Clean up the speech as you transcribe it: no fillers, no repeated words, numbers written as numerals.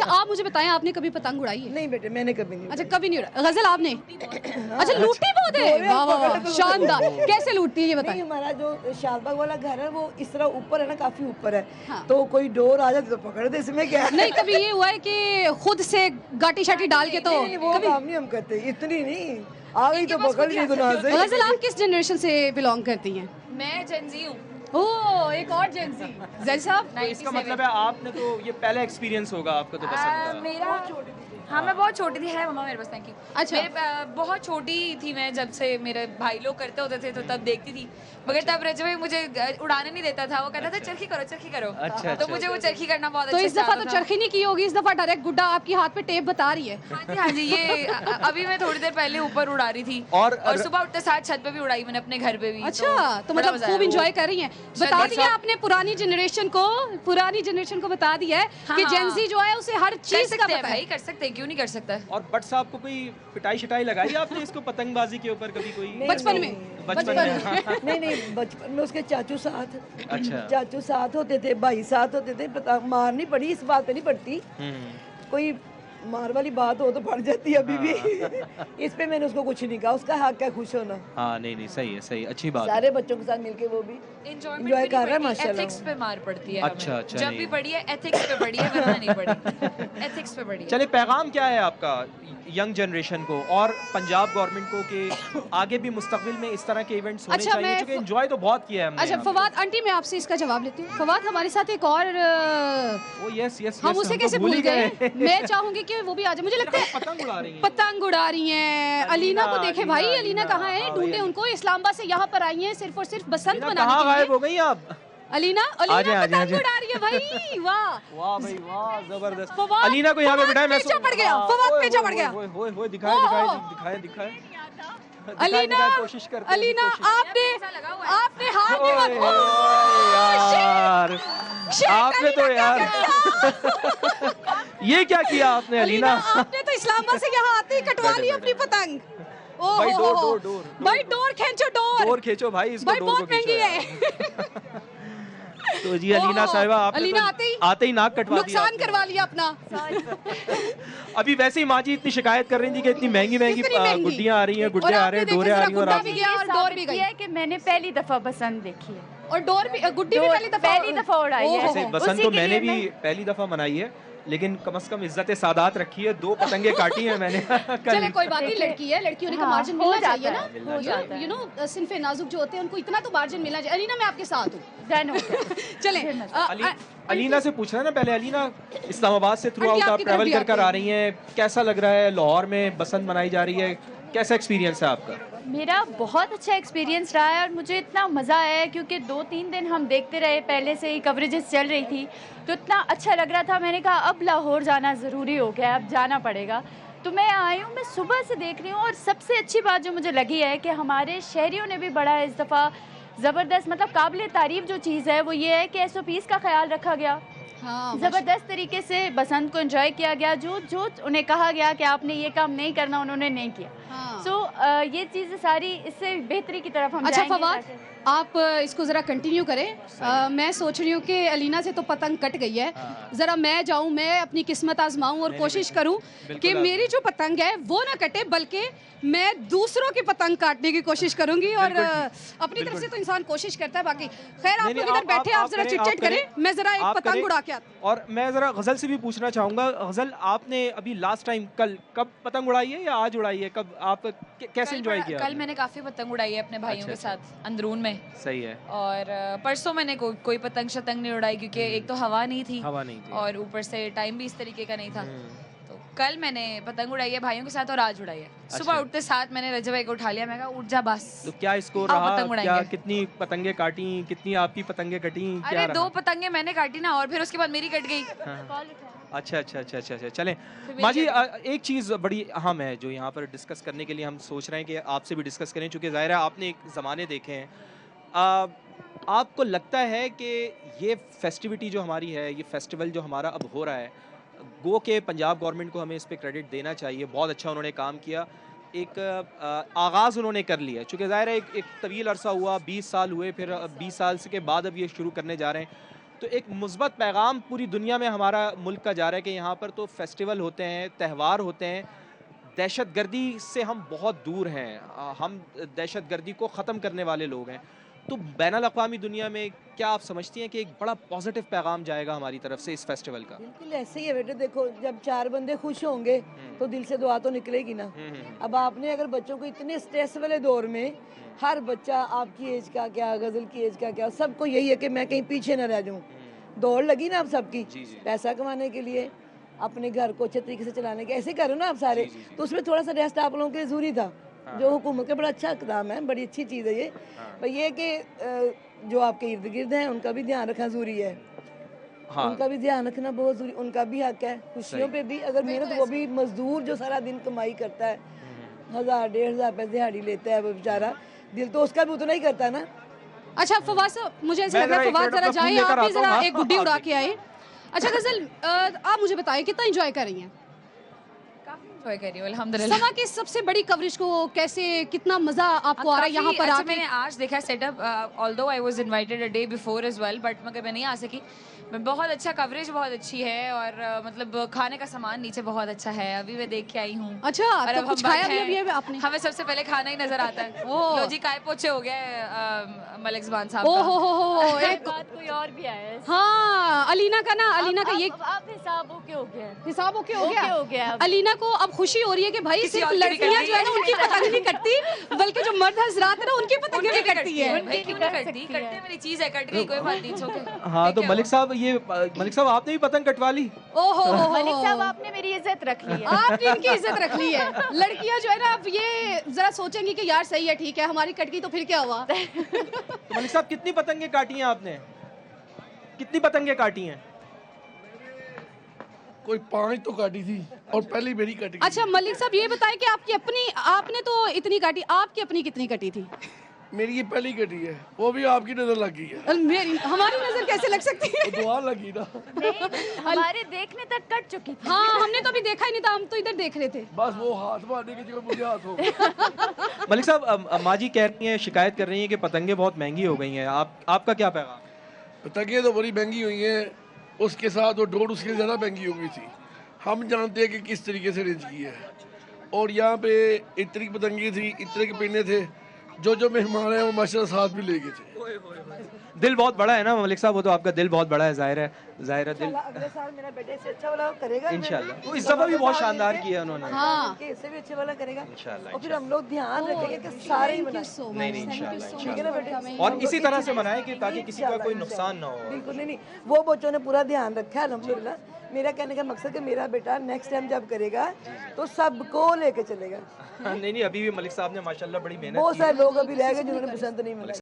आप मुझे बताएं, आपने कभी पतंग उड़ाई है? नहीं बेटे, मैंने कभी नहीं। अच्छा, कभी नहीं उड़ा। गजल आपने? अच्छा, लूटती बहुत है। वाह वाह वाह, शानदार। कैसे लूटती है ये बताएं? हमारा जो शालबाग वाला घर है वो इस तरह ऊपर है ना, काफी ऊपर है। हाँ। तो कोई डोर आ जाती तो पकड़ दे, इसमें क्या है? नहीं, कभी ये हुआ है कि खुद से गाटी शाटी डाल के? तो नहीं, वो काम नहीं हम करते, इतनी नहीं। आ गई तो पकड़ ली गुनाह से। गजल, आप किस जनरेशन से बिलोंग करती हैं? मैं जेनजी हूँ। ओह, एक और जेंजी। जैन साहब? तो इसका मतलब है आपने तो ये पहला एक्सपीरियंस होगा आपका तो पसंद का। मेरा हाँ, मैं बहुत छोटी थी। है मम्मा मेरे पास, थैंक यू। अच्छा। बहुत छोटी थी मैं जब से मेरे भाई लोग करते होते थे तो तब देखती थी, मगर तब रजब भाई मुझे उड़ाने नहीं देता था। वो कहता था चरखी करो चरखी करो। अच्छा, तो मुझे वो चरखी करना बहुत तो अच्छा इस दफा तो चरखी नहीं की होगी, इस दफा डायरेक्ट गुड्डा आपकी हाथ पे टेप बता रही है। हाँ जी, ये अभी मैं थोड़ी देर पहले ऊपर उड़ा रही थी और सुबह उठते साथ छत पे भी उड़ाई मैंने, अपने घर पे भी। अच्छा, तो बड़ा मतलब मजा खूब आया। इंजॉय कर रही हैं। बता दिया आपने पुरानी जनरेशन को बता दिया है कि हाँ। जेंजी जो है उसे हर कर चीज का सकते हैं पता भाई, है। कर सकते हैं, क्यों नहीं कर सकता। और बट साहब को कोई पिटाई शिटाई लगाई आपने इसको पतंगबाजी के ऊपर कभी कोई? बचपन में? बचपन में? नहीं नहीं, बचपन में उसके चाचू साथ। अच्छा। चाचू साथ होते थे, भाई साथ होते थे। पता मार नहीं पड़ी, इस बात पे नहीं पड़ती। कोई मार वाली बात हो तो पड़ जाती है अभी भी। इस पे मैंने उसको कुछ नहीं कहा, उसका हक है खुश होना। हाँ, नहीं नहीं, सही है, सही, अच्छी बात है। सारे बच्चों के साथ मिलके वो भी एंजॉय कर रहा है माशाल्लाह। एथिक्स पे मार पड़ती है अच्छा, हमें। अच्छा, जब नहीं। भी पड़ी है एथिक्स पे पड़ी है, वरना नहीं पड़ी। एथिक्स पे पड़ी है। चलिए, पैगाम क्या है आपका यंग जनरेशन को और पंजाब गवर्नमेंट को कि आगे भी मुस्तकबिल में इस तरह के इवेंट्स होने अच्छा, चाहिए, मैं क्योंकि एंजॉय तो बहुत किया है हमने अच्छा यहाँ पे। फवाद आंटी, मैं आपसे इसका जवाब लेती हूँ। फवाद, हमारे साथ एक और ओ यस यस, हम उसे कैसे भूल गए? मैं चाहूंगी कि वो भी आ जाए। मुझे लगता है पतंग उड़ा रही हैं। पतंग उड़ा रही हैं। अलीना को देखे भाई, अलीना अलीना, कहाँ है? हाँ, ढूंढे भाई, उनको। इस्लामाबाद से यहाँ पर आई हैं सिर्फ और सिर्फ बसंत कहाँ मनाने के गायब लिए। हो गई आप? अलीना आजे, अलीना आजे, पतंग आजे। उड़ा रही है भाई। वाह वाह भाई वाह, जबरदस्त। फवाद, अलीना को यहाँ पे फवाद बिठाया। मैं पीछे पड़ गया, हाँ, फवाद ओए, पीछे ओए, पड़ गया। ओए, ओए, ओए, दिखाए ओहो। दिखाए दिखाए दिखाए। अलीना, कोशिश करते हैं, अलीना कोशिश। आपने हाथ में ओए, यार आपने तो यार ये क्या किया आपने अलीना? आपने तो इस्लामाबाद से यहाँ आते ही कटवा ली अपनी पतंग। ओह भाई, हो, डोर, हो, डोर, डोर, भाई डोर खींचो, डोर खींचो भाई, इसको भाई डोर को बहुत महंगी खींचो है। तो जी अलीना ओह, साहिबा, आपने अलीना तो आते ही नाक कटवा दिया नुकसान आपने। करवा लिया अपना। अभी वैसे ही माँ जी इतनी शिकायत कर रही थी कि इतनी महंगी महंगी कितनी महंगी? गुड्डियाँ आ रही हैं, और गुड्डे आ आपने रहे हैं, देखे डोरे आ जरा रही हैं, और गुड्डा आप भी गया और डोर भी गई है कि मैंने पहली दफा बसंत देखी है और डोर भी, गुड्डी भी पहली दफा उड़ाई है। ऐसे बसंत तो मैंने भी पहली दफा मनाई है, लेकिन कम से कम इज्जत सादात रखी है। 2 पतंगे काटी है मैंने चले कोई बात नहीं, लड़की है, लड़की होने का मार्जिन हो मिलना जाता चाहिए है, ना। हो जाता है। यू नो सिनफे नाजुक जो होते हैं उनको इतना तो मार्जिन मिलना चाहिए। अलीना, मैं आपके साथ हूँ। डन हो गया। चले अलीना से पूछना ना पहले। अलीना, इस्लामाबाद से थ्रू आंटी, आउट आप आपकी तरफ ट्रैवल भी कर आते कर आ हैं। रही हैं, कैसा लग रहा है? लाहौर में बसंत मनाई जा रही है, कैसा एक्सपीरियंस है आपका? मेरा बहुत अच्छा एक्सपीरियंस रहा है और मुझे इतना मज़ा आया है क्योंकि 2-3 दिन हम देखते रहे, पहले से ही कवरेजेस चल रही थी तो इतना अच्छा लग रहा था। मैंने कहा अब लाहौर जाना ज़रूरी हो गया, अब जाना पड़ेगा। तो मैं आई हूँ, मैं सुबह से देख रही हूँ और सबसे अच्छी बात जो मुझे लगी है कि हमारे शहरियों ने भी बड़ा इस दफ़ा ज़बरदस्त, मतलब काबिल तारीफ़ जो चीज़ है वो ये है कि SOPs का ख्याल रखा गया। हाँ, ज़बरदस्त तरीके से बसंत को एंजॉय किया गया। जो जो उन्हें कहा गया कि आपने ये काम नहीं करना, उन्होंने नहीं किया। हाँ। सो ये चीज़ें सारी इससे बेहतरी की तरफ हम अच्छा जाएंगे फवाद, ताकि- आप इसको ज़रा कंटिन्यू करें। मैं सोच रही हूँ कि अलीना से तो पतंग कट गई है, ज़रा मैं जाऊँ, मैं अपनी किस्मत आजमाऊँ और कोशिश करूँ कि मेरी जो पतंग है वो ना कटे, बल्कि मैं दूसरों की पतंग काटने की कोशिश करूँगी। और अपनी तरफ से तो इंसान कोशिश करता है। बाकी खैर, आप लोग इधर बैठे, आप ज़रा चिट-चिट करें, मैं ज़रा एक पतंग उड़ा के आती हूँ। और मैं ज़रा गज़ल से भी पूछना चाहूँगा। गज़ल, आपने अभी लास्ट टाइम कब पतंग उड़ाई है या आज उड़ाई है? कब आप कैसे एंजॉय किया? कल मैंने काफी पतंग उड़ाई है अपने भाइयों के साथ अंदरून में। सही है। और परसों मैंने कोई पतंग शतंग नहीं उड़ाई क्योंकि एक तो हवा नहीं थी और ऊपर से टाइम भी इस तरीके का नहीं था। तो कल मैंने पतंग उड़ाई है भाइयों के साथ और आज उड़ाई है। सुबह उठते साथ मैंने रजब भाई को उठा लिया, मैं कहा उठ जा बस। तो क्या इसको आओ रहा? पतंग उड़ाएंगे। क्या कितनी पतंगे काटी, कितनी आपकी पतंगे कटी? क्या अरे रहा? 2 पतंगे मैंने काटी ना, और फिर उसके बाद मेरी कट गई। अच्छा अच्छा अच्छा अच्छा अच्छा, चलें माँ जी, एक चीज़ बड़ी अहम है जो यहाँ पर डिस्कस करने के लिए हम सोच रहे हैं कि आपसे भी डिस्कस करें, चूँकि ज़ाहिर है आपने एक ज़माने देखे हैं। आपको लगता है कि ये फेस्टिविटी जो हमारी है, ये फेस्टिवल जो हमारा अब हो रहा है, गो के पंजाब गवर्नमेंट को हमें इस पे क्रेडिट देना चाहिए, बहुत अच्छा उन्होंने काम किया। एक आगाज़ उन्होंने कर लिया, चूँकि ज़ाहिर है एक तवील अरसा हुआ, 20 साल हुए, फिर 20 साल के बाद अब ये शुरू करने जा रहे हैं। तो एक मुस्बत पैगाम पूरी दुनिया में हमारा मुल्क का जा रहा है कि यहाँ पर तो फेस्टिवल होते हैं, त्यौहार होते हैं, दहशतगर्दी से हम बहुत दूर हैं, हम दहशतगर्दी को ख़त्म करने वाले लोग हैं। तो बैनुल-अक़वामी दुनिया में क्या आप समझती हैं कि एक बड़ा पॉजिटिव पैगाम जाएगा हमारी तरफ से इस फेस्टिवल का? बिल्कुल ऐसे ही है बेटे, देखो जब 4 बंदे खुश होंगे तो दिल से दुआ तो निकलेगी ना। अब आपने अगर बच्चों को इतने स्ट्रेस वाले दौर में, हर बच्चा आपकी एज का क्या, गजल की एज का क्या, सबको यही है कि मैं कहीं पीछे न रह जाऊं। दौड़ लगी ना आप सबकी, पैसा कमाने के लिए, अपने घर को अच्छे तरीके से चलाने के, ऐसे करो ना आप सारे। तो उसमें थोड़ा सा रेस्ट आप लोगों के लिए जरूरी था, जो हुकूमत का बड़ा अच्छा इकदाम है, बड़ी अच्छी चीज़ है ये। पर ये कि जो आपके इर्द गिर्द हैं उनका भी ध्यान रखना जरूरी है। उनका भी ध्यान रखना बहुत जरूरी, उनका भी हक है खुशियों पे भी। अगर मेहनत, वो भी मजदूर जो सारा दिन कमाई करता है, 1000-1500 रुपये दिहाड़ी लेता है वो बेचारा, दिल तो उसका भी उतना ही करता है ना। अच्छा फवाद साहब, मुझे ऐसा लग रहा है फवाद जरा जाए, आप भी जरा एक गुड्डी उड़ा के आए। अच्छा गजल, आप मुझे बताइए कितना एंजॉय कर रही हैं? काफी एंजॉय कर रही हूँ अल्हम्दुलिल्लाह। समा की सबसे बड़ी कवरेज को कैसे, कितना मजा आपको आ रहा है यहाँ पर आके? मैंने आज देखा setup, although I was invited a day before as well, but मगर मैं नहीं आ सकी। बहुत अच्छा कवरेज, बहुत अच्छी है, और मतलब खाने का सामान नीचे बहुत अच्छा है, अभी मैं देख के आई हूँ। अच्छा, और तो अब कुछ हम खाया बैठे भी हैं, अभी आपने? हमें सबसे पहले खाना ही नजर आता है। लो जी, काय पोछे हो गए मलिक ज़बान साहब ओ का। हो एक बात कोई और भी आया है। हाँ, अलीना का ना, अलीना का ये अब हिसाब ओके हो गया है। हिसाब ओके हो ओके हो गया अब। अलीना को अब खुशी हो रही है कि भाई किसी सिर्फ और की भी लड़कियां कट जो है ना उनकी पतंग नहीं कटती, बल्कि जो मर्द हजरात है ना उनकी पतंगें भी कटती है। भाई क्यों नहीं कटती? कटते मेरी चीज है, कट गई कोई बात नहीं, छोके। हाँ, तो मलिक साहब, ये मलिक साहब आपने भी पतंग कटवा ली? ओहो मलिक साहब, आपने मेरी इज्जत रख ली है। आपने इनकी इज्जत रख ली है। लड़कियां जो है ना अब ये जरा सोचेंगी कि यार सही है, ठीक है, हमारी कट गई तो फिर क्या हुआ। तो मलिक साहब, कितनी पतंगें काटी हैं आपने? कितनी पतंगें काटी हैं? कोई 5 तो काटी थी और पहली मेरी कट गई। अच्छा मलिक साहब, ये बताएं कि आपकी अपनी, आपने तो इतनी काटी, आपकी अपनी कितनी कटी थी? मेरी ये पहली कटी है, वो भी आपकी नजर लग गई है। मेरी, हमारी नजर कैसे लग सकती है? वो दुआ लगी ना। नहीं, हमारे देखने तक कट चुकी थी। हाँ, हमने तो अभी देखा ही नहीं था, हम तो इधर देख रहे थे। बस वो हाथ मारने की जगह मुझे हाथ हो गया। मलिक साहब, माँ जी कह रही हैं, शिकायत कर रही हैं कि पतंगें बहुत महंगी हो गई हैं, आपका क्या पैगाम? पतंगें तो बड़ी महंगी हुई हैं, उसके साथ वो डोर उसके ज़्यादा महंगी हो गई थी। हम जानते हैं कि किस तरीके से अरेंज की है, और यहाँ पे इतनी की पतंगे थी, इतने के पिन्ने थे, जो मेहमान हैं वो माशाल्लाह साथ भी ले गए थे। दिल बहुत बड़ा है ना मलिक साहब, वो तो आपका दिल बहुत बड़ा है, जाहिर है दिल। अगले साल मेरा बेटे से अच्छा वाला करेगा इंशाल्लाह। तो इस दफा भी बहुत शानदार किया उन्होंने। हाँ, इससे भी अच्छे वाला करेगा इंशाल्लाह, और फिर हम लोग ध्यान रखेंगे कि सारे ही बनाएं। नहीं, इंशाल्लाह, ठीक है ना बेटे? और इसी तरह से मनाएं कि ताकि किसी का कोई नुकसान ना हो। बिल्कुल नहीं, वो बच्चों ने पूरा ध्यान रखा है अल्हम्दुलिल्लाह। मेरा कहने का मकसद कि मेरा बेटा नेक्स्ट टाइम जब करेगा तो सबको लेके चलेगा। नहीं, अभी भी मलिक साहब ने माशाल्लाह बड़ी मेहनत बहुत की सारे लोग अभी रह गए जिन्होंने पसंद नहीं मिला।